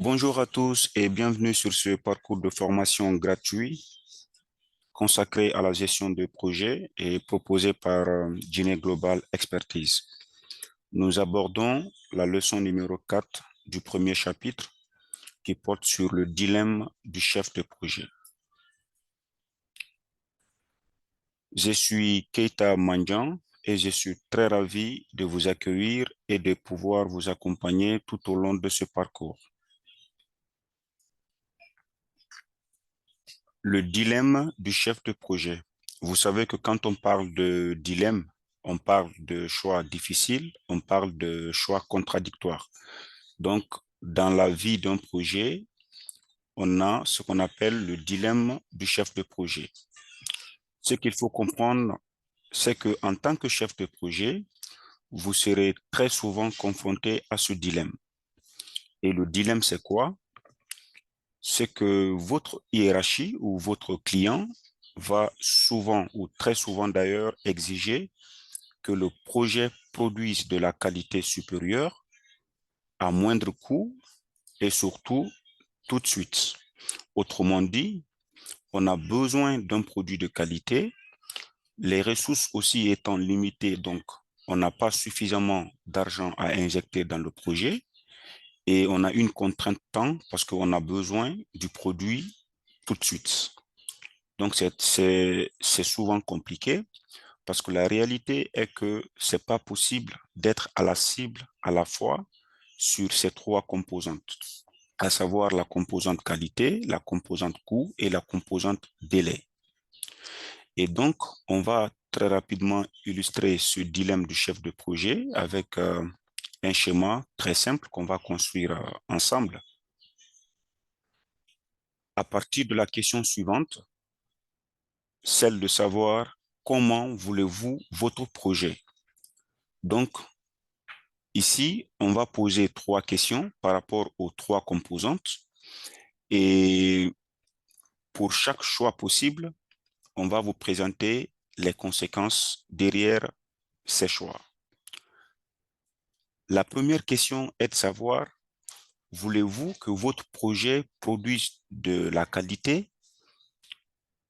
Bonjour à tous et bienvenue sur ce parcours de formation gratuit consacré à la gestion de projets et proposé par Genie Global Expertise. Nous abordons la leçon numéro 4 du premier chapitre qui porte sur le dilemme du chef de projet. Je suis Keita Mandian et je suis très ravi de vous accueillir et de pouvoir vous accompagner tout au long de ce parcours. Le dilemme du chef de projet. Vous savez que quand on parle de dilemme, on parle de choix difficiles, on parle de choix contradictoires. Donc, dans la vie d'un projet, on a ce qu'on appelle le dilemme du chef de projet. Ce qu'il faut comprendre, c'est que en tant que chef de projet, vous serez très souvent confronté à ce dilemme. Et le dilemme, c'est quoi? C'est que votre hiérarchie ou votre client va souvent ou très souvent d'ailleurs exiger que le projet produise de la qualité supérieure à moindre coût et surtout tout de suite. Autrement dit, on a besoin d'un produit de qualité, les ressources aussi étant limitées, donc on n'a pas suffisamment d'argent à injecter dans le projet et on a une contrainte de temps parce qu'on a besoin du produit tout de suite. Donc, c'est souvent compliqué parce que la réalité est que c'est pas possible d'être à la cible à la fois sur ces trois composantes, à savoir la composante qualité, la composante coût et la composante délai. Et donc, on va très rapidement illustrer ce dilemme du chef de projet avec un schéma très simple qu'on va construire ensemble. À partir de la question suivante, celle de savoir comment voulez-vous votre projet. Donc, ici, on va poser trois questions par rapport aux trois composantes et pour chaque choix possible, on va vous présenter les conséquences derrière ces choix. La première question est de savoir, voulez-vous que votre projet produise de la qualité?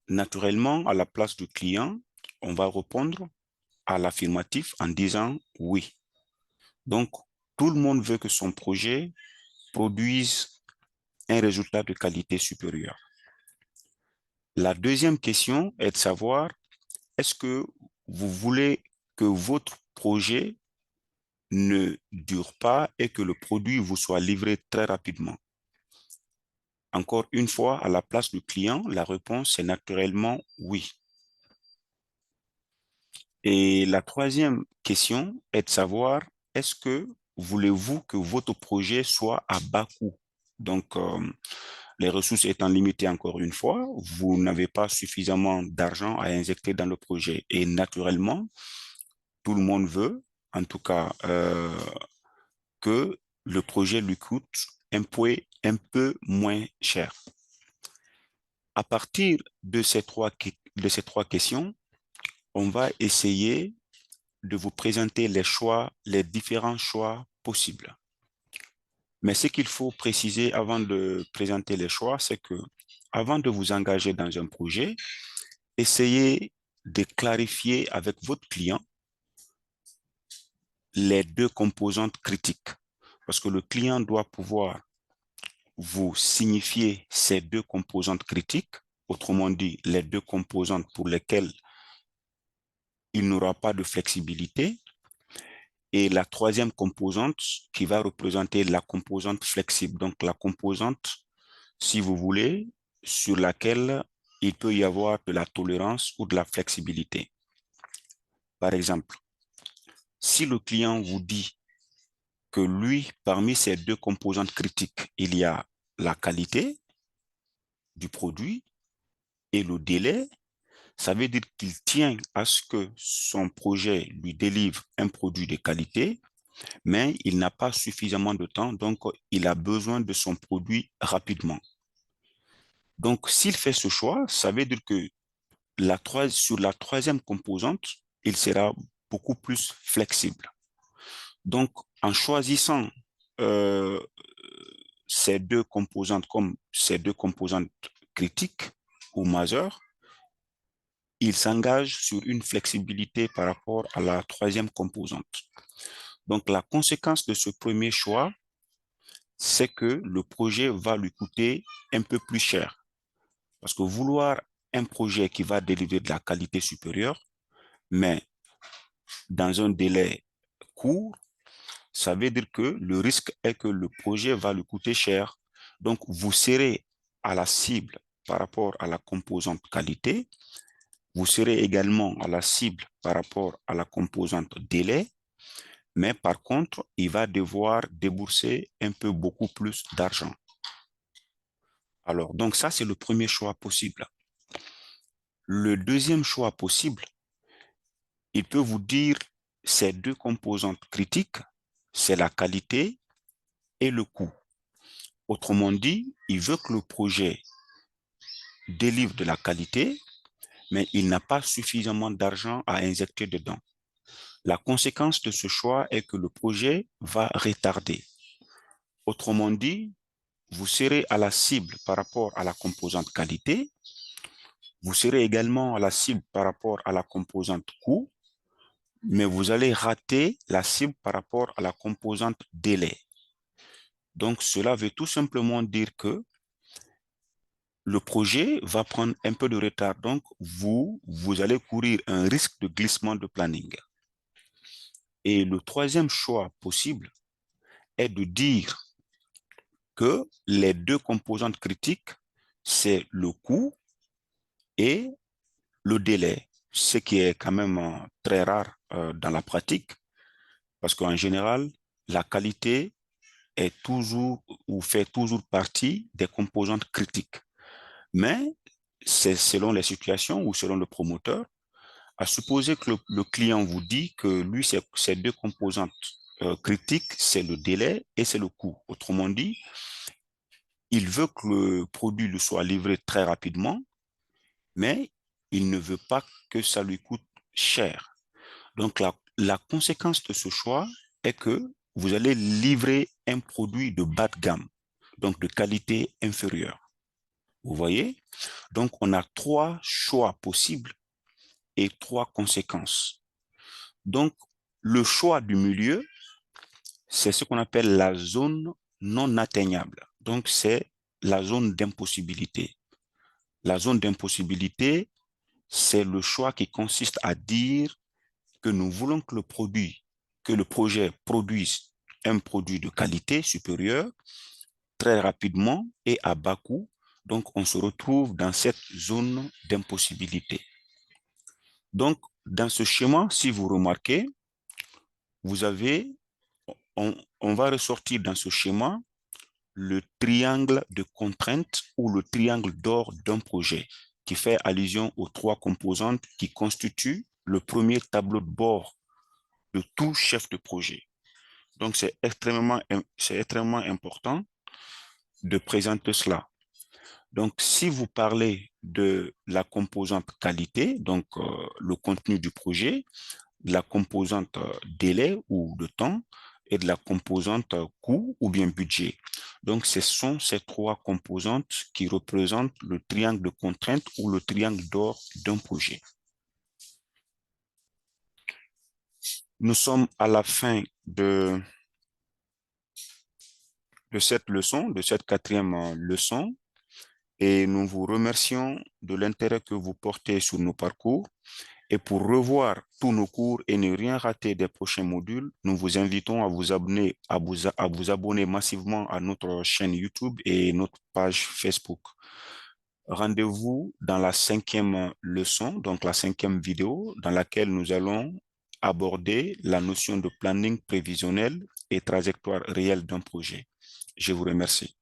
Naturellement, à la place du client, on va répondre à l'affirmatif en disant oui. Donc, tout le monde veut que son projet produise un résultat de qualité supérieure. La deuxième question est de savoir, est-ce que vous voulez que votre projet ne dure pas et que le produit vous soit livré très rapidement? Encore une fois, à la place du client, la réponse est naturellement oui. Et la troisième question est de savoir, est-ce que voulez-vous que votre projet soit à bas coût? Donc, les ressources étant limitées encore une fois, vous n'avez pas suffisamment d'argent à injecter dans le projet. Et naturellement, tout le monde veut, en tout cas, que le projet lui coûte un peu moins cher. À partir de ces trois questions, on va essayer de vous présenter les choix, les différents choix possibles. Mais ce qu'il faut préciser avant de présenter les choix, c'est que avant de vous engager dans un projet, essayez de clarifier avec votre client les deux composantes critiques. Parce que le client doit pouvoir vous signifier ces deux composantes critiques, autrement dit, les deux composantes pour lesquelles il n'aura pas de flexibilité. Et la troisième composante qui va représenter la composante flexible, donc la composante, si vous voulez, sur laquelle il peut y avoir de la tolérance ou de la flexibilité. Par exemple, si le client vous dit que lui, parmi ces deux composantes critiques, il y a la qualité du produit et le délai, ça veut dire qu'il tient à ce que son projet lui délivre un produit de qualité, mais il n'a pas suffisamment de temps, donc il a besoin de son produit rapidement. Donc, s'il fait ce choix, ça veut dire que sur la troisième composante, il sera beaucoup plus flexible. Donc, en choisissant euh, ces deux composantes comme ces deux composantes critiques ou majeures, il s'engage sur une flexibilité par rapport à la troisième composante. Donc, la conséquence de ce premier choix, c'est que le projet va lui coûter un peu plus cher. Parce que vouloir un projet qui va délivrer de la qualité supérieure, mais dans un délai court, ça veut dire que le risque est que le projet va lui coûter cher. Donc, vous serez à la cible par rapport à la composante qualité, vous serez également à la cible par rapport à la composante délai, mais par contre, il va devoir débourser un peu beaucoup plus d'argent. Alors, donc ça, c'est le premier choix possible. Le deuxième choix possible, il peut vous dire ces deux composantes critiques, c'est la qualité et le coût. Autrement dit, il veut que le projet délivre de la qualité, mais il n'a pas suffisamment d'argent à injecter dedans. La conséquence de ce choix est que le projet va retarder. Autrement dit, vous serez à la cible par rapport à la composante qualité, vous serez également à la cible par rapport à la composante coût, mais vous allez rater la cible par rapport à la composante délai. Donc, cela veut tout simplement dire que le projet va prendre un peu de retard. Donc, vous allez courir un risque de glissement de planning. Et le troisième choix possible est de dire que les deux composantes critiques, c'est le coût et le délai, ce qui est quand même très rare dans la pratique, parce qu'en général, la qualité est toujours ou fait toujours partie des composantes critiques. Mais c'est selon les situations ou selon le promoteur, à supposer que le client vous dit que lui, ces deux composantes critiques, c'est le délai et c'est le coût. Autrement dit, il veut que le produit lui soit livré très rapidement, mais il ne veut pas que ça lui coûte cher. Donc, la conséquence de ce choix est que vous allez livrer un produit de bas de gamme, donc de qualité inférieure. Vous voyez? Donc, on a trois choix possibles et trois conséquences. Donc, le choix du milieu, c'est ce qu'on appelle la zone non atteignable. Donc, c'est la zone d'impossibilité. La zone d'impossibilité, c'est le choix qui consiste à dire que nous voulons que que le projet produise un produit de qualité supérieure très rapidement et à bas coût. Donc, on se retrouve dans cette zone d'impossibilité. Donc, dans ce schéma, si vous remarquez, vous avez, on va ressortir dans ce schéma le triangle de contraintes ou le triangle d'or d'un projet qui fait allusion aux trois composantes qui constituent le premier tableau de bord de tout chef de projet. Donc, c'est extrêmement important de présenter cela. Donc, si vous parlez de la composante qualité, donc le contenu du projet, de la composante délai ou de temps et de la composante coût ou bien budget. Donc, ce sont ces trois composantes qui représentent le triangle de contrainte ou le triangle d'or d'un projet. Nous sommes à la fin de cette leçon, de cette quatrième leçon, et nous vous remercions de l'intérêt que vous portez sur nos parcours. Et pour revoir tous nos cours et ne rien rater des prochains modules, nous vous invitons à vous abonner, à vous abonner massivement à notre chaîne YouTube et notre page Facebook. Rendez-vous dans la cinquième leçon, donc la cinquième vidéo, dans laquelle nous allons aborder la notion de planning prévisionnel et trajectoire réelle d'un projet. Je vous remercie.